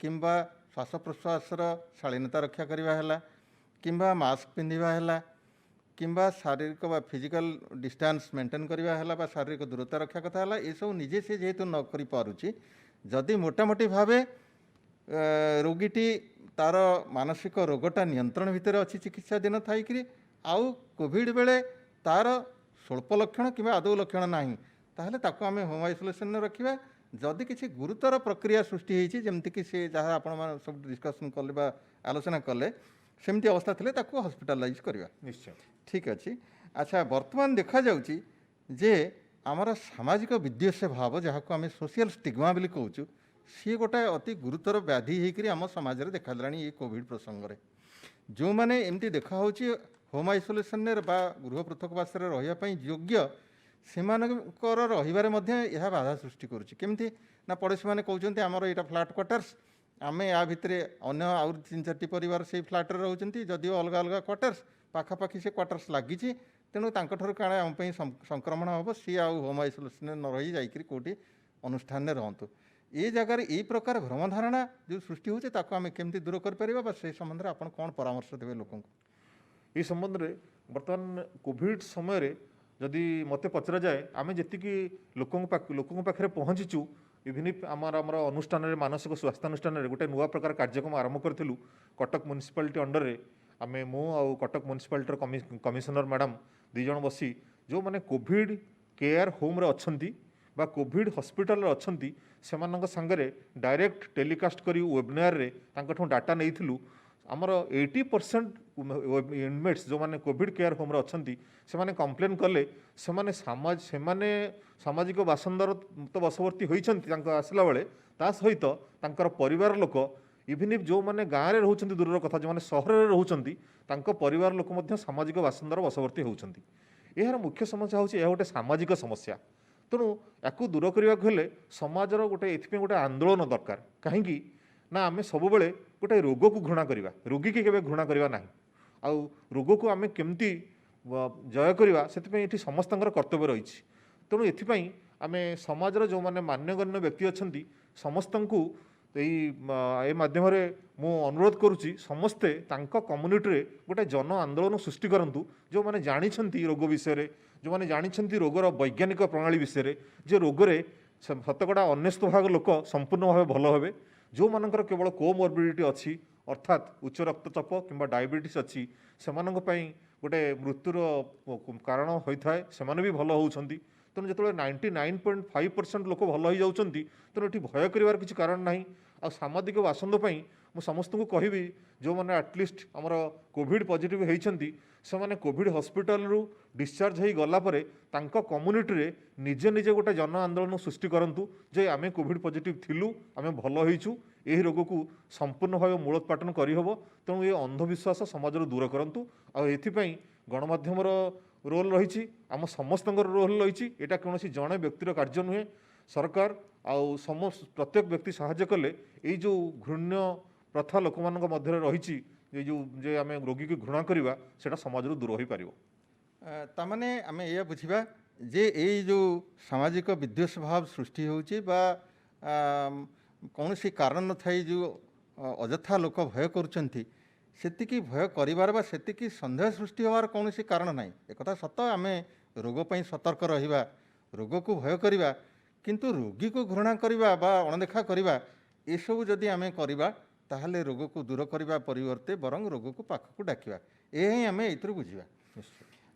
କିମ୍ବା ଶ୍ୱାସ ପ୍ରଶ୍ୱାସର ଶାଳୀନତା ରକ୍ଷା କରିବା ହେଲା କିମ୍ବା ମାସ୍କ ପିନ୍ଧିବା ହେଲା किंबा शारीरिक बा फिजिकल डिस्टेंस मेंटेन करवा है बा शारीरिक दूरता रक्षा कथा है ये सब निजे से जेहेतु न कर पारुची जदि मोटामोटी भाव रोगीटी तार मानसिक रोगटा नियंत्रण भितर अच्छी चिकित्सा दिन थी आउ कोविड बेले तार स्वल्प लक्षण कि आदौ लक्षण ना ताहले ताको आमे होम आइसोलेशन रखिबा जदि किसी गुरुतर प्रक्रिया सृष्टि होती जमती सी जहाँ आपण सब डिस्कसन कले बा आलोचना कले सेमती अवस्था थे ताको हॉस्पिटलाइज करवा निश्चय ठीक अच्छे। अच्छा वर्तमान देखा जाउची जे आमर सामाजिक विद्वेष भाव जहाँ को आम सोशल स्टिग्मा बोली कहूँ सी गोटे अति गुरुतर व्याधि होकर आम समाज में देखा ये कोविड प्रसंग में जो मैंने एमती देखा होम आइसोलेशन बा गृह पृथकवास रही योग्य सेमानकर रहिबारे मध्य यह बाधा सृष्टि करुच्ची केमती ना पड़ोशी मैंने कहते आमर यहाँ फ्लाट क्वार्टर्स आम या भितर अन्य आउ 3-4टी परिवार से फ्लाट्रे रोचती जदिव अलग अलग क्वार्टर्स पाखापाखि से क्वार्टर्स लगी तेणु काले आम संक्रमण हम सी आउ होम आइसोलेशन न रही जाकि कौटी अनुष्ठान रहतु ये जगार यही प्रकार भ्रम धारणा जो सृष्टि होचे ताको आम केमती दूर कर से संबंध में आप कौन परामर्श देवे लोक ये संबंध में बर्तमान कोविड समय जदि मते पचरा जाए आम जी लोकों पाखे पहुँचीचु इभिन आमर अनुष्ठान मानसिक स्वास्थ्यानुष्ठान गोटे नुआ प्रकार कार्यक्रम आरंभ करूँ कटक म्युनिसिपालिटी अंडर रे आमे मु आउ कटक म्युनिसिपालिटी कमिशनर मैडम दुईज बसी जो मैंने कोविड केयर होम रे अच्छंती बा कोविड हॉस्पिटल रे अच्छंती सेमानंक संगरे डायरेक्ट टेलीकास्ट करी वेबिनार रे तांकठो डाटा नेइथिलु आमर 80% इनमेट्स जो माने कोविड केयर होम रे अच्छंती से माने कंप्लेन कले से माने सामाजिक बासंदार तो बसवर्ती होइछंती तांको आसला बेले ता सहित तांकर परिवार लोक इभिन इफ जो माने गाँव में रोचंती दूर कथा जो माने सहर में रोचंती तांको परिवार लोक मध्य सामाजिक बासंदार बसवर्ती होउछंती यार मुख्य समस्या होछि यह गोटे सामाजिक समस्या तेणु याकू दूर करने हेले समाजर गोटे एथि गोटे आंदोलन दरकार कहीं ना आम सब बेले गोटे रोग को घृणा करवा रोगी की केबे घृणा करवा नहीं आउ रोग को आम केमती जय करवा से समस्त कर्तव्य रही तेणु एथिपाई आम समाजर जो माने मान्यगण्य व्यक्ति अच्छा समस्त ए माध्यम मु अनुरोध करुच्ची समस्ते कम्युनिटी रे गोटे जन आंदोलन सृष्टि करंतु जो माने जानिछंती रोग विषय जो माने जानिछंती रोगर वैज्ञानिक प्रणाली विषय जे रोगरे शतकड़ा 99% लोक संपूर्ण भाव भल हेबे जो मानकर केवल कोमोर्बिडिटी अच्छी अर्थात उच्च रक्तचाप किंबा डायबिटीज अच्छी सेमानंक पई गोटे मृत्युर कारण होता है सेमाने भी भल होउछंती तेणु जो 99.5% लोक भल हो जाउछंती तेणु ये भय करिवार किसी कारण नहीं आ सामाजिक बासंद पई मु समस्त को कहबी जो माने एटलिस्ट आमर कोविड पॉजिटिव होइछंती से माने कोविड हॉस्पिटल रु डिस्चार्ज हो गला परे तांको कम्युनिटी रे निजे निजे गोटे जन आंदोलन सृष्टि करंतु जे आमे कोविड पॉजिटिव थिलु आमे भल होइछु एही रोग को संपूर्ण भाव मूलोत्पाटन करिहबो तेणु ये अंधविश्वास समाज दूर करंतु आ एथिपई गणमाध्यमर रोल रही आम समस्त रोल रही यहाँ कौन जड़े व्यक्तिर कार्य नुहे सरकार आउ प्रत्येक व्यक्ति साहाय्य कले ये जो घृण्य प्रथा लोक मध्य रही जो जे आम रोगी की घृणा करवा सेटा समाज दूर हो पार ताने आम यह बुझा जे ये जो सामाजिक विद्वेष भाव सृष्टि होची बा कौन सी कारण न थाई जो अजथा लोक भय करुचंती सेतिकी भय करिवार बा सेतिकी संदेह सृष्टि होवार कौन सी कारण नहीं एक सत आम रोग पई सतर्क रहिबा रोग को भय करिबा किंतु रोगी को घृणा करिबा बा अणदेखा करिबा ए सब जदि आम करिबा ताहले रोग को दूर करिबा परिवर्ते बरंग रोग को पाखक डाकिबा ए ही आम एथुरु बुझिबा।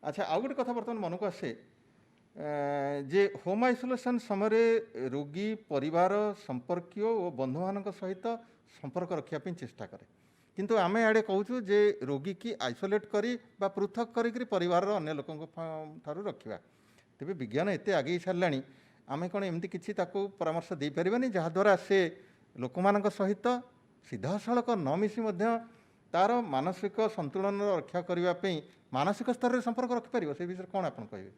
अच्छा आउ गोटे कथा बर्तमान मन को आसे जे होम आइसोलेशन समय रोगी परिवार संपर्कीय और बंधु मान सहित संपर्क रखापी चेष्टा करे किंतु आम आड़े कहूँ जे रोगी की आइसोलेट करी बा पृथक करी परिवार अन्य लोकों ठारू रखा तेरे विज्ञान एते आगे सारा आम कौन एमती किसी परामर्श दे पारानी जहाद्वारा से लोक मान सहित सीधा सड़क न मिसी तार मानसिक संतुलन रक्षा करने मानसिक स्तर में संपर्क रखिपर से विषय कौन आप कहे।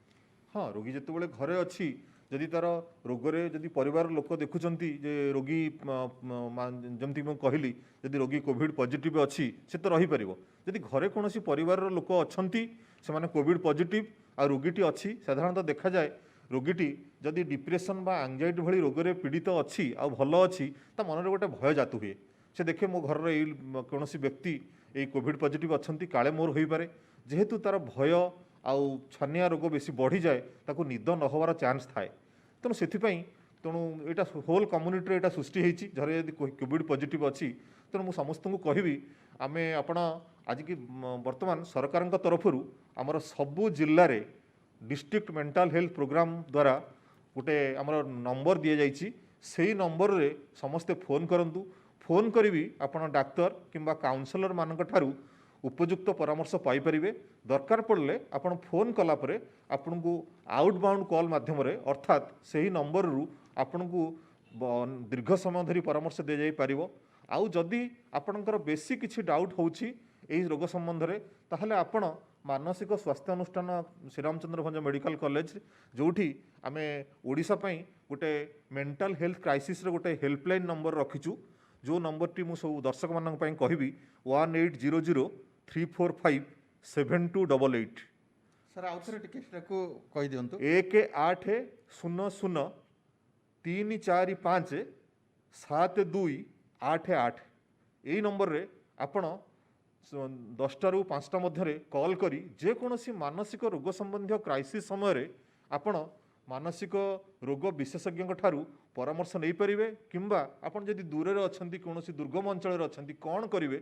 हाँ रोगी जिते घरे अच्छी जदि तार रोगरे जदि परिवार लोक देखुंत जे रोगी जमती मुझे कहली जदि रोगी कोविड पॉजिटिव अच्छी से तो रही पार जदि घरे कौन परिवार लोक अच्छा से कोविड पॉजिटिव आ रोगीटी अच्छी साधारणतः देखा जाए रोगीटी जदि डिप्रेशन बा एंजाइटी भली रोगरे पीड़ित अच्छी आ भल अच्छी ता मन गोटे भय जातु हुए से देखे मो घर कौन व्यक्ति এই কোভিড পজিটিভ অଛନ୍ତି কাଳେ মোর হইপারে যেহেতু তার ভয় আউ ছানিয়া রোগ বেশি বড়ি যায় তাকে নিদ ন হবার চান্স থাকে তেমন সেপাই তেণু এটা হোল কম্ୟୁନିଟିରେ এটা সৃষ্টি হয়েছি ঘরে যদি কোভিড পজিটিভ অছি তেমন মু সমস্ত কহিবি আমি আপনার আজকে বর্তমান সরকার তরফর আমার সবু জেলার ডিস্ট্রিক্ট মেন্টাল হেলথ प्रोग्राम द्वारा गोटे आमर नंबर दि जाइए से नंबर रे समस्ते फोन करंतु फोन करी आपण डाक्तर किंबा काउंसलर मान उपयुक्त परामर्श पाइपर दरकार पड़े आपण फोन कलापर आपण को आउटबाउंड कॉल माध्यम अर्थात से ही नंबर रु आपण को दीर्घ समय धरी परामर्श दि जाई पारिबो आउ जदि आपणकर बेसी किछि डाउट होउछि एही रोग संबंध रे ताहले आपण मानसिक स्वास्थ्य अनुष्ठान श्रीरामचंद्र भंज मेडिकल कॉलेज जोठी आमे ओडिशा पई गोटे मेंटल हेल्थ क्राइसिस रे गोटे हेल्पलाइन नंबर रखिचु जो नंबर टी मु सब दर्शक मानक पई कहबी 1800345728 सर आउ थरे टिके सेटाको कहि दियंतु 1800345728 एई नंबर रे आपण 10टा रु 5टा मध्य कॉल करी जेकोसी मानसिक रोग संबंधी क्राइसिस समय आपण मानसिक रोग विशेषज्ञ ठारू परामर्श नहीं पारे किंबा आपण जदि दूर अच्छा कौन दुर्गम अंचल अच्छा कौन करेंगे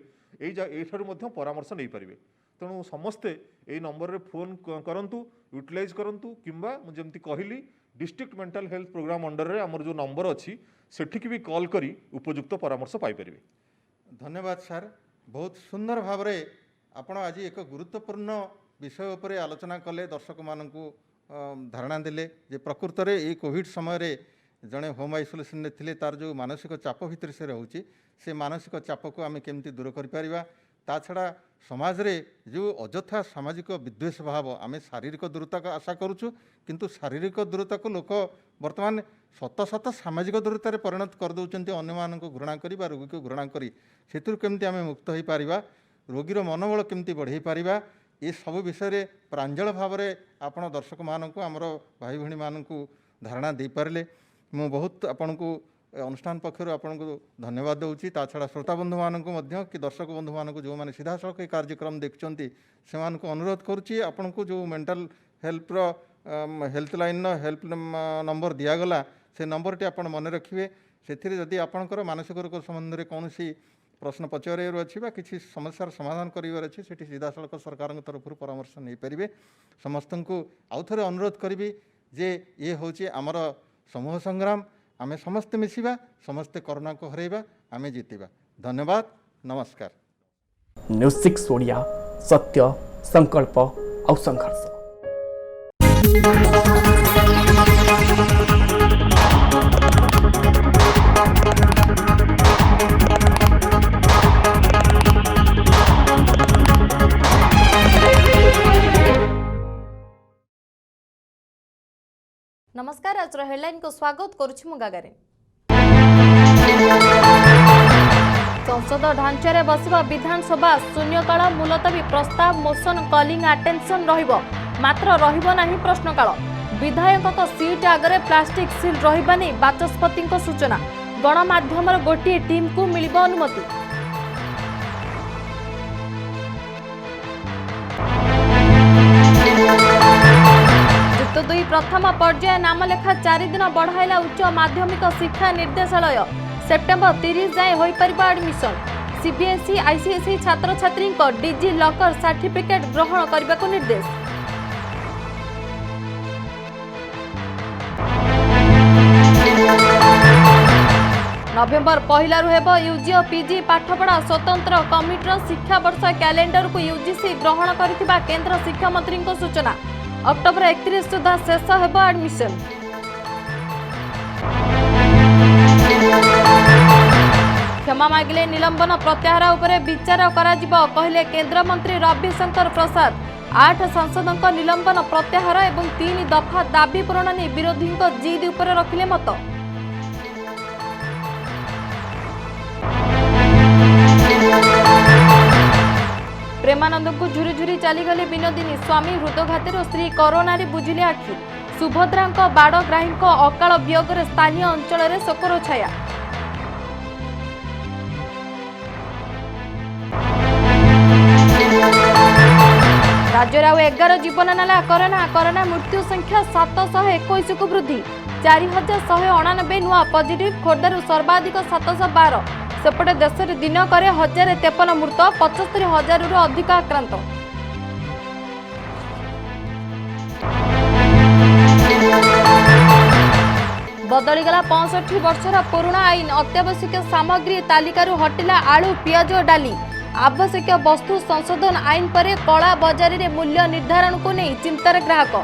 यू परामर्श नहीं पारे तेणु समस्ते यही नंबर रे फोन करंतु यूटिलाइज करंतु किंबा जमती कहली district mental health programme under रे हमर जो नंबर अच्छी सेठिक भी कॉल करी उपयुक्त परामर्श पाइपर। धन्यवाद सर बहुत सुंदर भाव में आपण आज एक गुरुत्वपूर्ण विषय उपर आलोचना कले दर्शक मानू धारणा देले जे प्रकृत में ये कोविड समय रे जड़े होम आइसोलेशन थे तार जो मानसिक चाप भितर से रोचे से मानसिक चाप को आम केमती दूर कर ता छड़ा समाज रे जो अजथा सामाजिक विद्वेष भाव आम शारीरिक दूरता को आशा करुचु किंतु शारीरिक दूरता को लोक बर्तमान सत सत सामाजिक दूरता परिणत कर दौरान अन्य मानक घृणा करी रोगी को घृणा करी सेतुर केमती आम मुक्त हो पारिबा रोगीर मनोबल केमती बढ़ाई पारिबा ये सब विषय प्रांजल भाव में आपण दर्शक मानक आमर भाई भणी मानक धारणा दे पारे मु बहुत आपन को अनुष्ठान पक्षर आपन को धन्यवाद दूची ता छड़ा श्रोता बंधु मानक कि दर्शक बंधु मानक जो मैंने सीधा सड़क कार्यक्रम देखुं से अनुरोध करुच्ची आपन को जो मेंटल हेल्पलाइन हेल्प नंबर दिगला से नंबर टी आप मन रखिए से जदि आपंकर मानसिक रोग संबंध में कौन प्रश्न पचार अच्छी किसी समस्यार समाधान करार अच्छी से सीधा सड़क सरकार तरफ परामर्श नहीं पारे समस्त को आउ थे अनुरोध करी जे ये हूँ आमर समूह संग्राम आमे समस्ते मिसिबा समस्ते कोरोना को हरैबा आमे जीतिबा। धन्यवाद नमस्कार। न्यूज 6 ओडिया सत्य संकल्प और संघर्ष। नमस्कार आज हेडलाइन को स्वागत करुछि मु गागारे। संसद ढांचारे बसिबा विधानसभा शून्यकाल मुलतवी प्रस्ताव मोशन कॉलिंग अटेंशन रहिबो मात्र रहिबो नाही प्रश्नकाल विधायक सीट आगरे प्लास्टिक सील रहिबानी बाचस्पति सूचना गणमाध्यमर गोटे टीम को मिलिबो अनुमति। युक्त 2 प्रथम पर्याय नामलेखा 4 दिन बढ़ाइला उच्च माध्यमिक शिक्षा निर्देशालय सेप्टेम्बर 30 जाए होई परिबा एडमिशन सीबीएसई आईसीएसई छात्र छात्री डिजी लॉकर सर्टिफिकेट ग्रहण करने को निर्देश। नवेम्बर 1 हेबो यूजी और पीजी पाठपढ़ा स्वतंत्र कमिटर शिक्षा वर्ष कैलेंडर को यूजीसी ग्रहण करथिबा केंद्र शिक्षा मंत्री को सूचना अक्टोबर 31 सुधा शेष हेबो एडमिशन। क्षमा मागिले निलंबन प्रत्याहार उपरे विचार कराजिबो कहले केंद्र मंत्री रविशंकर प्रसाद 8 सांसदों निलंबन प्रत्याहार एवं 3 दफा दाबी पूरण नहीं विरोधी जिद उपरे रखिले मत। प्रेमानंद को झुरी झुरी चलीगले विनोदिनी स्वामी हृदघाती स्त्री कोरोना बुझिले आखि सुभद्रा बाड़ग्राही अकाल वियोग स्थानीय अंचल में शोकर छाया। राज्य आउ 11 जीवन नेला कोरोना मृत्यु संख्या 721 को वृद्धि 4189 नुआ पॉजिटिव खोर्धारू सर्वाधिक 712 सेपटे देश में दिनक 1053 मृत 75,000 रु अधिक आक्रांत। बदलीगला 65 वर्षर पुराना आईन अत्यावश्यक सामग्री तालिकारु हटिला आलू पियाज और डाली आवश्यक वस्तु संशोधन आईन पर कला बजारी रे मूल्य निर्धारण को नहीं चिंतार ग्राहक।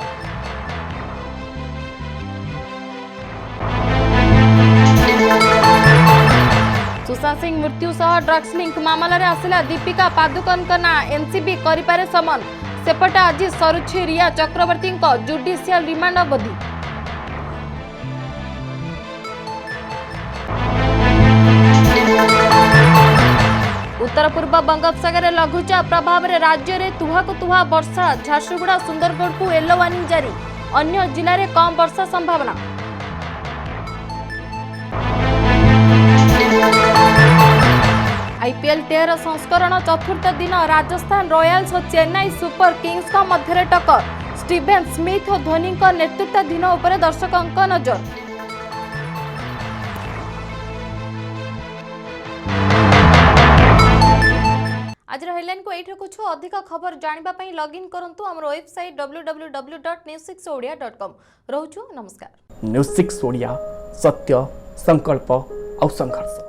सुशांत सिंह मृत्यु सह ड्रग्स लिंक मामला रे आसिला दीपिका पादुकोन का ना एनसीबी करिपारे समन सेपटे आज सरुछि रिया चक्रवर्ती जुडिशियल रिमांड अवधि। उत्तर पूर्व बंगोपसागर लघुचाप प्रभाव में राज्य में तुहाकु तुहा वर्षा झारसुगुड़ा सुंदरगढ़ को येलो वार्निंग जारी अन्य जिले में कम वर्षा संभावना। आईपीएल 13 संस्करण चतुर्थ दिन राजस्थान रॉयल्स और चेन्नई सुपर किंग्स का मध्य टक्कर स्टीवेन स्मिथ और धोनी का नेतृत्वाधीन उपर दर्शकों नजर। आज हेडलाइन को एठी रखुछु अधिक खबर जानिबा पई लॉगिन करंतु हमर वेबसाइट www.news6odia.com रहउछु। नमस्कार। न्यूज 6 ओडिया सत्य संकल्प और संघर्ष।